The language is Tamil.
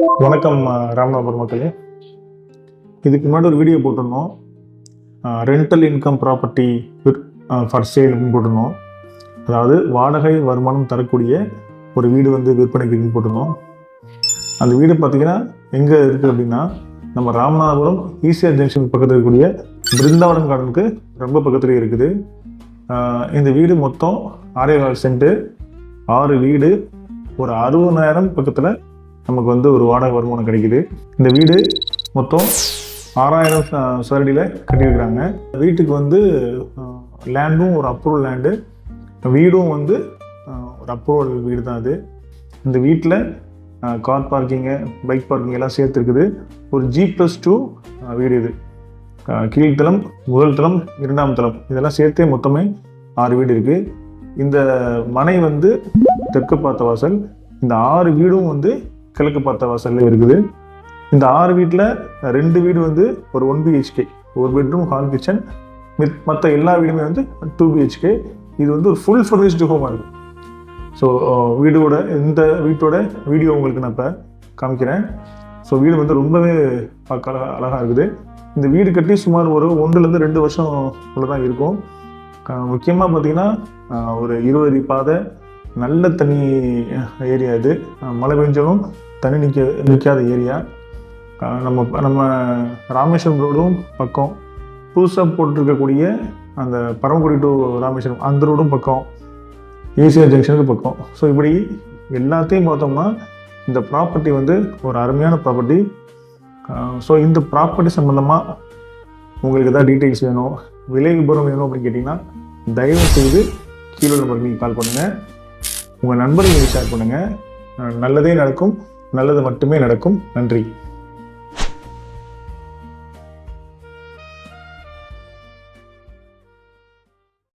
வணக்கம் ராமநாதபுரம் மக்களே. இதுக்கு முன்னாடி ஒரு வீடியோ போட்டிருந்தோம். Rental income property for sale போட்டிருந்தோம். அதாவது வாடகை வருமானம் தரக்கூடிய ஒரு வீடு வந்து விற்பனைக்கு போட்டிருந்தோம். அந்த வீடு பார்த்தீங்கன்னா எங்கே இருக்குது அப்படின்னா, நம்ம ராமநாதபுரம் ஈசிஆர் ஜங்ஷன் பக்கத்தில் இருக்கக்கூடிய பிருந்தாவனம் கார்டனுக்கு ரொம்ப பக்கத்துலேயே இருக்குது. இந்த வீடு மொத்தம் 6.25 சென்ட், 6 வீடு, ஒரு 60,000 பக்கத்தில் நமக்கு வந்து ஒரு வாடகை வருமானம் கிடைக்குது. இந்த வீடு மொத்தம் 6,000 சதுரடியில் கட்டியிருக்கிறாங்க. வீட்டுக்கு வந்து லேண்டும் ஒரு அப்ரூவல் லேண்டு, வீடும் வந்து ஒரு அப்ரூவல் வீடு தான் அது. இந்த வீட்டில் கார் பார்க்கிங்கு, பைக் பார்க்கிங் எல்லாம் சேர்த்துருக்குது. ஒரு G+2 வீடு இது. கீழ்த்தளம், முதல் தளம், 2ஆம் தளம் இதெல்லாம் சேர்த்தே மொத்தமே 6 வீடு இருக்குது. இந்த மனை வந்து தெற்கு பார்த்த வாசல். இந்த 6 வீடும் வந்து கிழக்கு பார்த்த வாசல்ல இருக்குது. இந்த 6 வீட்டில் 2 வீடு வந்து ஒரு 1 BHK, ஒரு பெட்ரூம், ஹால், கிச்சன். மற்ற எல்லா வீடுமே வந்து 2 BHK. இது வந்து ஒரு ஃபுல் ஃபர்னிஷ்டு ஹோமாக இருக்குது. ஸோ இந்த வீட்டோட வீடியோ உங்களுக்கு நான் இப்போ காமிக்கிறேன். ஸோ வீடு வந்து ரொம்பவே பார்க்க அழகாக இருக்குது. இந்த வீடு கட்டி சுமார் ஒரு 1-2 வருஷம் உள்ள தான் இருக்கும். முக்கியமாக பார்த்தீங்கன்னா ஒரு 20 அடி பாதை, நல்ல தண்ணி ஏரியா இது. மழை பெஞ்சாலும் தண்ணி நிற்காத ஏரியா. நம்ம ராமேஸ்வரம் ரோடும் பக்கம், புதுசாக போட்டிருக்கக்கூடிய அந்த பரமக்குடி டு ராமேஸ்வரம் அந்த ரோடும் பக்கம், ஈசிஆர் ஜங்ஷனுக்கு பக்கம். ஸோ இப்படி எல்லாத்தையும் பார்த்தோம்னா இந்த ப்ராப்பர்ட்டி வந்து ஒரு அருமையான ப்ராப்பர்ட்டி. ஸோ இந்த ப்ராப்பர்ட்டி சம்மந்தமாக உங்களுக்கு எதாவது டீட்டெயில்ஸ் வேணும், விலை விபரம் வேணும் அப்படின்னு கேட்டிங்கன்னா தயவு செய்து கீழே நம்பருக்கு நீங்கள் கால் பண்ணுங்கள். உங்கள் நண்பர்களுக்கு ஷேர் பண்ணுங்கள். நல்லதே நடக்கும், நல்லது மட்டுமே நடக்கும். நன்றி.